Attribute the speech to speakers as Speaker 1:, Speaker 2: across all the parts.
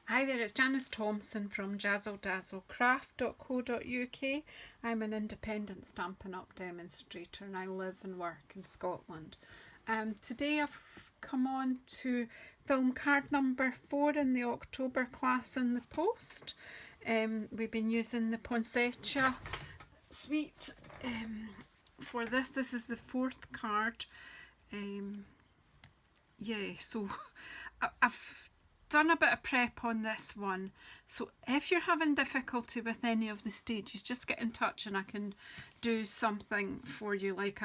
Speaker 1: Hi there, it's Janice Thompson from JazzleDazzleCraft.co.uk. I'm an independent Stampin' Up! Demonstrator and I live and work in Scotland. Today I've come on to film card number 4 in the October class in the post. We've been using the Poinsettia suite for this. This is the 4th card. So I've done a bit of prep on this one, so if you're having difficulty with any of the stages, just get in touch and I can do something for you, like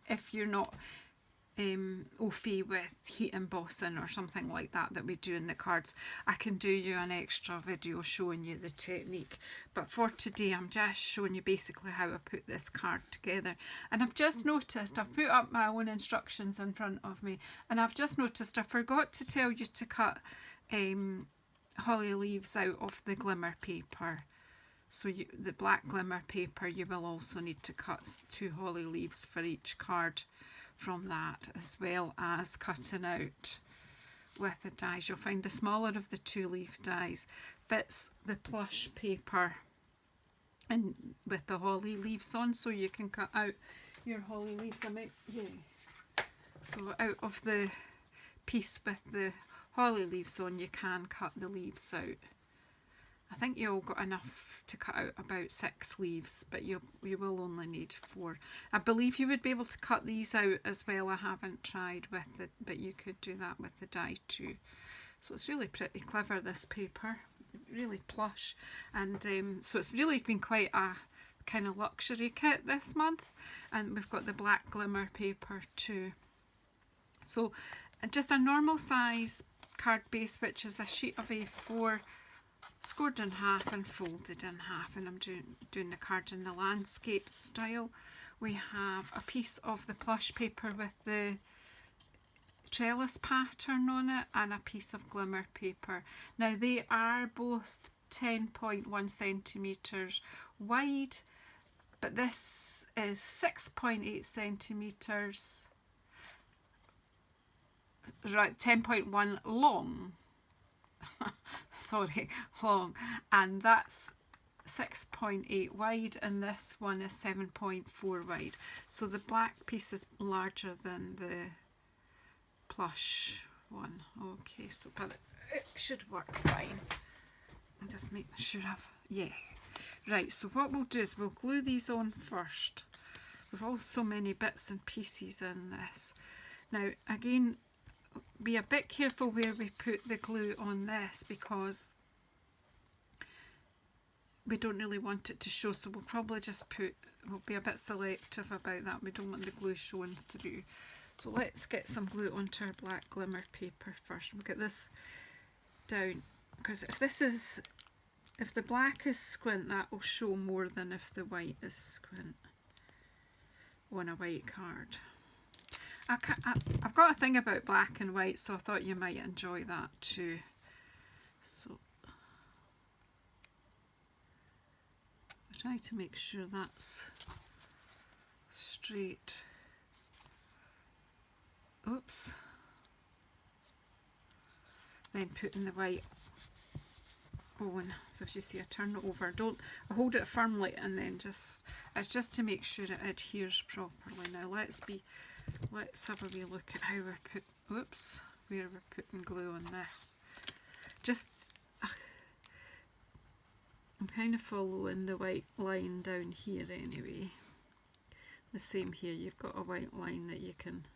Speaker 1: if you're not au fait with heat embossing or something like that we do in the cards, I can do you an extra video showing you the technique. But for today I'm just showing you basically how I put this card together. And I've just noticed, I've put up my own instructions in front of me, and I've just noticed I forgot to tell you to cut holly leaves out of the glimmer paper. So the black glimmer paper, you will also need to cut 2 holly leaves for each card from that, as well as cutting out with the dies. You'll find the smaller of the 2 leaf dies fits the plush paper and with the holly leaves on, so you can cut out your holly leaves. So out of the piece with the holly leaves on, you can cut the leaves out. I think you all got enough to cut out about 6 leaves, but you will only need 4. I believe you would be able to cut these out as well. I haven't tried with it, but you could do that with the die too. So it's really pretty clever, this paper, really plush, and so it's really been quite a kind of luxury kit this month. And we've got the black glimmer paper too. So just a normal size card base, which is a sheet of A4 scored in half and folded in half, and I'm doing the card in the landscape style. We have a piece of the plush paper with the trellis pattern on it and a piece of glimmer paper. Now they are both 10.1 centimetres wide, but this is 6.8 centimetres, right, 10.1 long. Sorry, long, and that's 6.8 wide, and this one is 7.4 wide. So the black piece is larger than the plush one. Okay, so but it should work fine. I'm just making sure right. So what we'll do is we'll glue these on first. We've all so many bits and pieces in this. Now again, be a bit careful where we put the glue on this, because we don't really want it to show, so we'll probably just we'll be a bit selective about that. We don't want the glue showing through. So let's get some glue onto our black glimmer paper first. We'll get this down, because if the black is squint, that will show more than if the white is squint on a white card. I've got a thing about black and white, so I thought you might enjoy that too. So I try to make sure that's straight. Oops. Then putting the white on. So if you see, I turn it over. I hold it firmly, and then it's just to make sure it adheres properly. Now let's have a wee look at how where we're putting glue on this. I'm kind of following the white line down here anyway. The same here, you've got a white line that you can,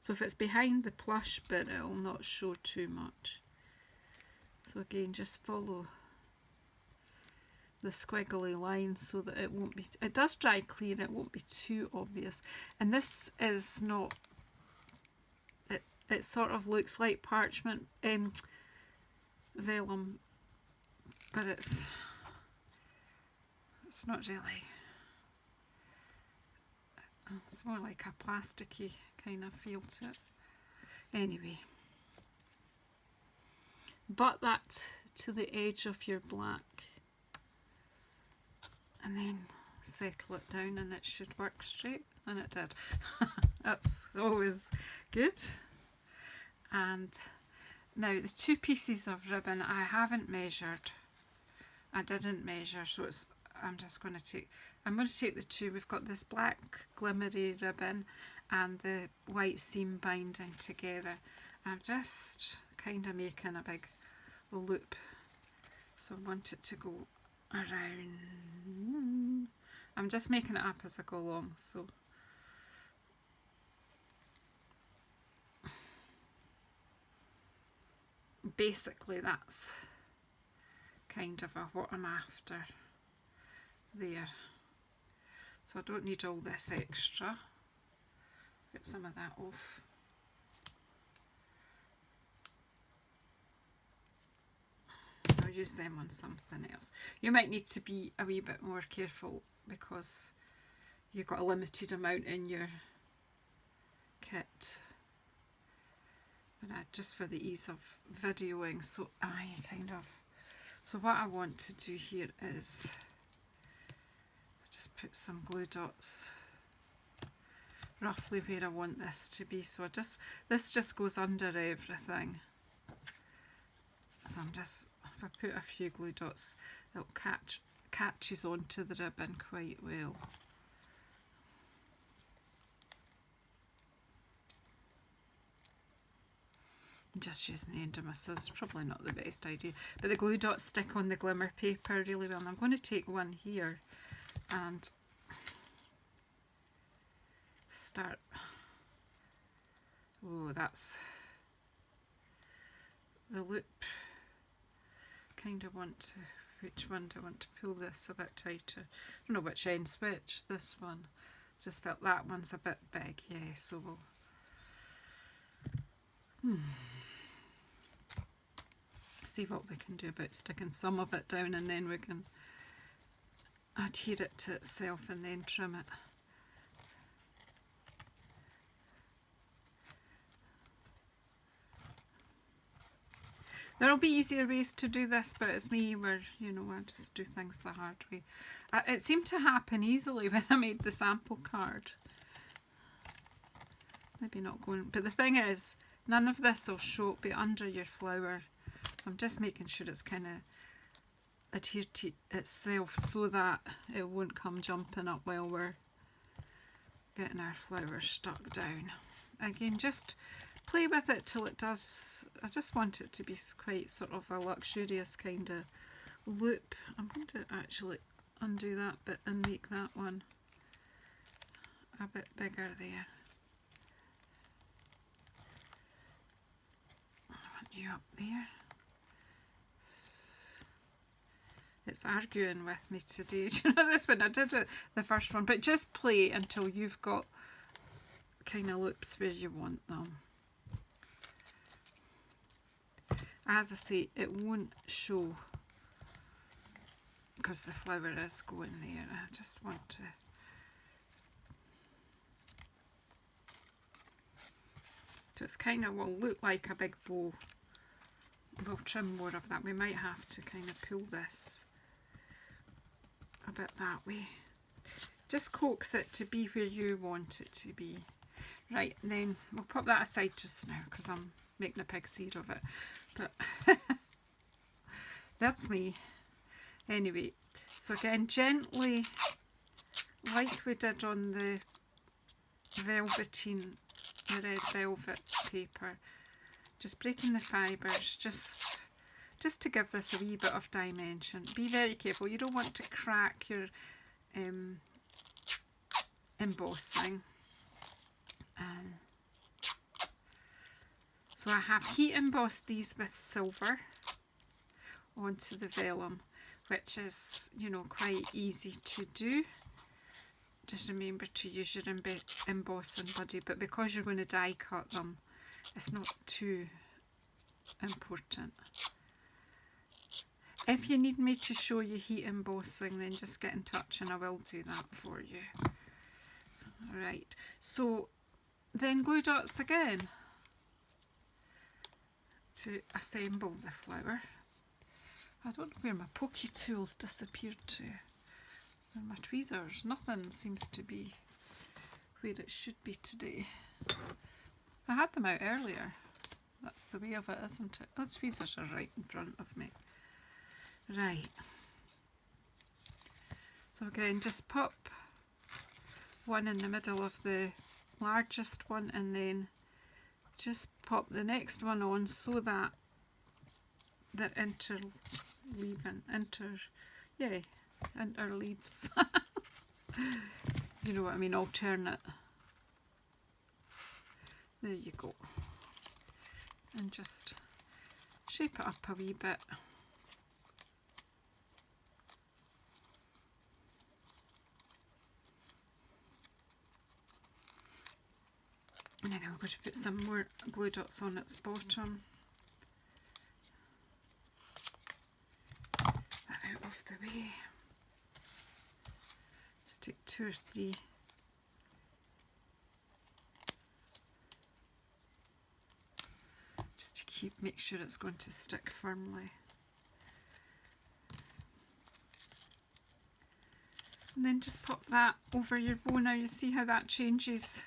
Speaker 1: so if it's behind the plush bit, it'll not show too much. So again, just follow the squiggly line so that it won't be, it does dry clear, it won't be too obvious. And this is not, it sort of looks like parchment vellum, but it's not really. It's more like a plasticky kind of feel to it. Anyway, butt that to the edge of your black, and then settle it down, and it should work straight, and it did. That's always good. And Now the 2 pieces of ribbon I haven't measured. I didn't measure, so it's, I'm going to take the 2. We've got this black glimmery ribbon and the white seam binding together. I'm just kind of making a big loop, so I want it to go around. I'm just making it up as I go along, so basically that's kind of what I'm after there. So I don't need all this extra. Get some of that off. I'll use them on something else. You might need to be a wee bit more careful because you've got a limited amount in your kit. But just for the ease of videoing, so so what I want to do here is just put some glue dots roughly where I want this to be. So this just goes under everything. So if I put a few glue dots, it'll catches onto the ribbon quite well. Just using the end of my scissors, probably not the best idea, but the glue dots stick on the glimmer paper really well. And I'm going to take one here and start. Oh, that's the loop. Kind of want to, which one do I want to pull this a bit tighter? I don't know which end's which. This one, just felt that one's a bit big. Yeah, so we'll see what we can do about sticking some of it down, and then we can adhere it to itself and then trim it. There'll be easier ways to do this, but it's me where, you know, I just do things the hard way. It seemed to happen easily when I made the sample card. Maybe not going, but the thing is, none of this will show be under your flower. I'm just making sure it's kind of adhered to itself so that it won't come jumping up while we're getting our flowers stuck down. Again, just play with it till it does. I just want it to be quite sort of a luxurious kind of loop. I'm going to actually undo that bit and make that one a bit bigger there. I want you up there. It's arguing with me today. Do you know this one? I did it the first one, but just play until you've got kind of loops where you want them. As I say, it won't show because the flower is going there. I just want to so it's kind of will look like a big bow. We'll trim more of that. We might have to kind of pull this a bit that way. Just coax it to be where you want it to be. Right, and then we'll pop that aside just now because I'm making a pig's ear of it. But that's me. Anyway, so again, gently, like we did on the velveteen, the red velvet paper, just breaking the fibres, just to give this a wee bit of dimension. Be very careful. You don't want to crack your embossing. So I have heat embossed these with silver onto the vellum, which is, you know, quite easy to do. Just remember to use your embossing buddy, but because you're going to die cut them, it's not too important. If you need me to show you heat embossing, then just get in touch and I will do that for you. Right, so then glue dots again to assemble the flower. I don't know where my pokey tools disappeared to. And my tweezers, nothing seems to be where it should be today. I had them out earlier. That's the way of it, isn't it? Oh, the tweezers are right in front of me. Right. So again, just pop one in the middle of the largest one and then just pop the next one on so that they're interleaving, interleaves. You know what I mean, alternate. There you go. And just shape it up a wee bit. And then I'm going to put some more glue dots on its bottom. That out of the way. Just take 2 or 3. Just to make sure it's going to stick firmly. And then just pop that over your bow. Now you see how that changes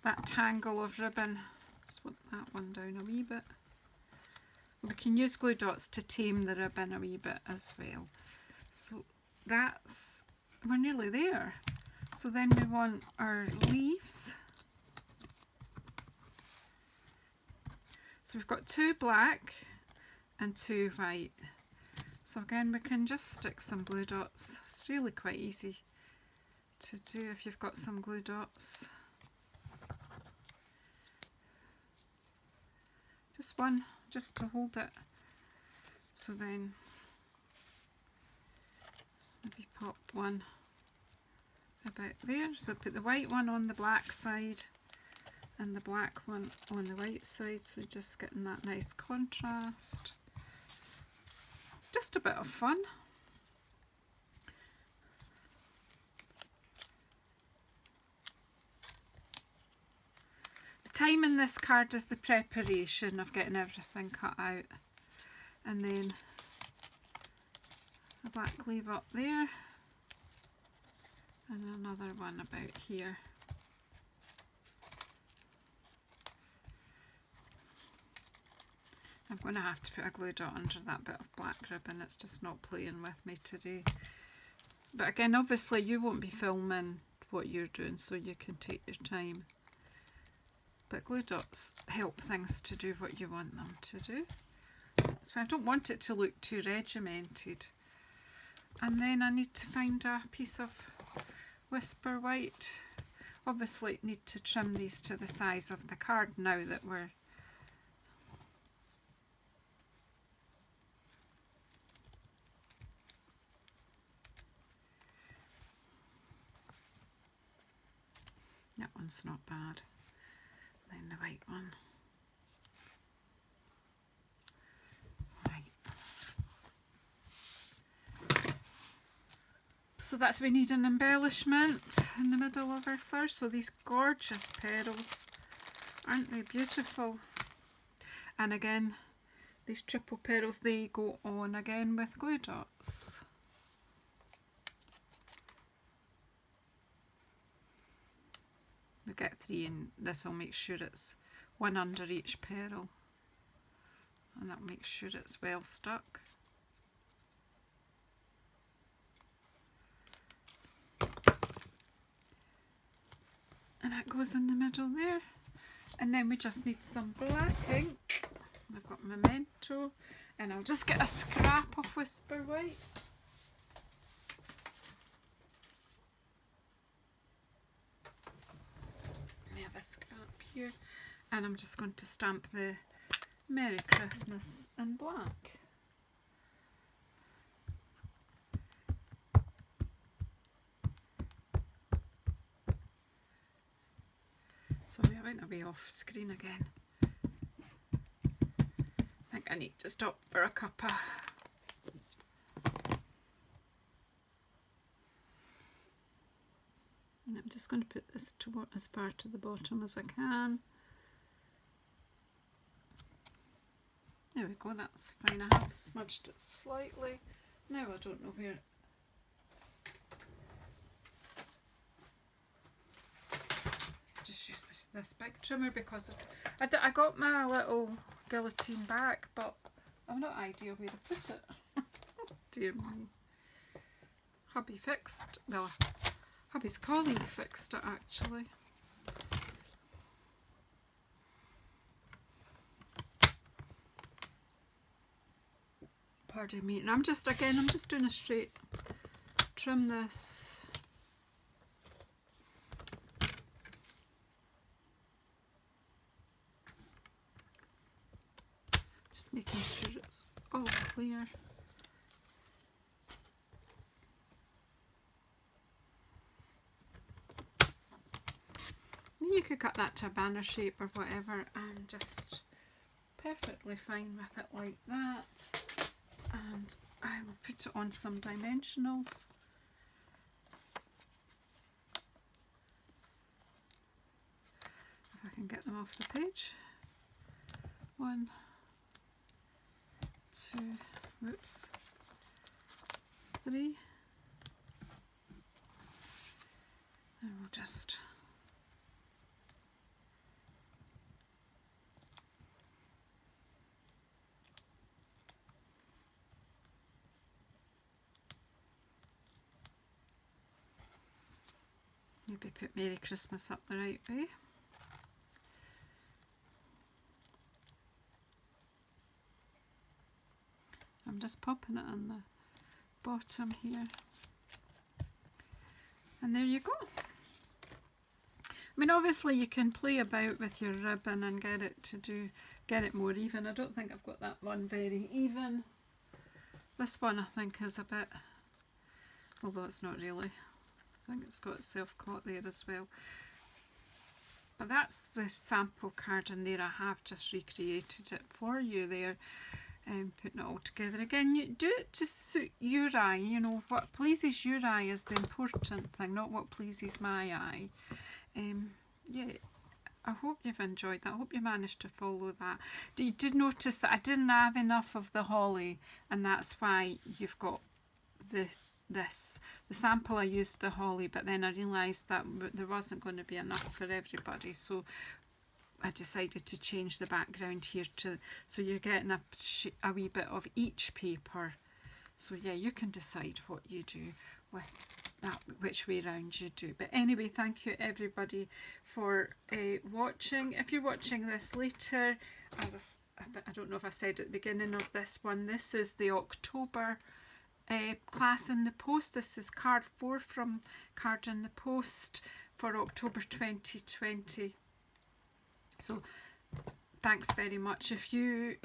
Speaker 1: that tangle of ribbon. Let's put that one down a wee bit. We can use glue dots to tame the ribbon a wee bit as well. So we're nearly there. So then we want our leaves. So we've got 2 black and 2 white. So again, we can just stick some glue dots. It's really quite easy to do if you've got some glue dots. Just one, just to hold it. So then maybe pop one about there. So put the white one on the black side and the black one on the white side. So just getting that nice contrast. It's just a bit of fun. Time in this card is the preparation of getting everything cut out, and then a black leaf up there and another one about here. I'm going to have to put a glue dot under that bit of black ribbon, it's just not playing with me today. But again, obviously you won't be filming what you're doing, so you can take your time. But glue dots help things to do what you want them to do. So I don't want it to look too regimented. And then I need to find a piece of Whisper White. Obviously need to trim these to the size of the card now that we're that one's not bad. Then the white one. Right. So that's we need an embellishment in the middle of our flowers. So these gorgeous petals, aren't they beautiful? And again, these triple petals, they go on again with glue dots. We'll get 3 and this will make sure it's 1 under each petal, and that'll make sure it's well stuck. And that goes in the middle there. And then we just need some black ink. I've got Memento, and I'll just get a scrap of Whisper White. A scrap here, and I'm just going to stamp the Merry Christmas in black. Sorry, I went a way off screen again. I think I need to stop for a cuppa. And I'm just going to put this as far to the bottom as I can. There we go, that's fine. I have smudged it slightly. Now I don't know where. Just use this big trimmer because I got my little guillotine back, but I've no idea where to put it. Dear me. Hubby fixed, well, hubby's colleague fixed it actually. Pardon me, and I'm just doing a straight trim this. Just making sure it's all clear. You could cut that to a banner shape or whatever, and just perfectly fine with it like that. And I will put it on some dimensionals. If I can get them off the page. 1, 2, whoops, 3. And we'll just maybe put Merry Christmas up the right way. I'm just popping it on the bottom here. And there you go. I mean, obviously you can play about with your ribbon and get it more even. I don't think I've got that one very even. This one I think is a bit, although it's not really. I think it's got itself caught there as well. But that's the sample card in there. I have just recreated it for you there. Putting it all together again. You do it to suit your eye. You know, what pleases your eye is the important thing, not what pleases my eye. Yeah, I hope you've enjoyed that. I hope you managed to follow that. You did notice that I didn't have enough of the holly, and that's why you've got the sample. I used the holly, but then I realised that there wasn't going to be enough for everybody, so I decided to change the background here so you're getting a wee bit of each paper. So yeah, you can decide what you do with that, which way round you do. But anyway, thank you everybody for watching. If you're watching this later, as I don't know if I said at the beginning of this one, this is the October class in the post. This is card 4 from Card in the Post for October 2020. So thanks very much. If you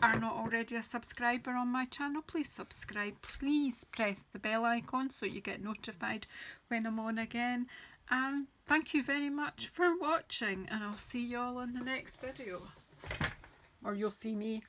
Speaker 1: are not already a subscriber on my channel, please subscribe. Please press the bell icon so you get notified when I'm on again. And thank you very much for watching, and I'll see you all in the next video. Or you'll see me.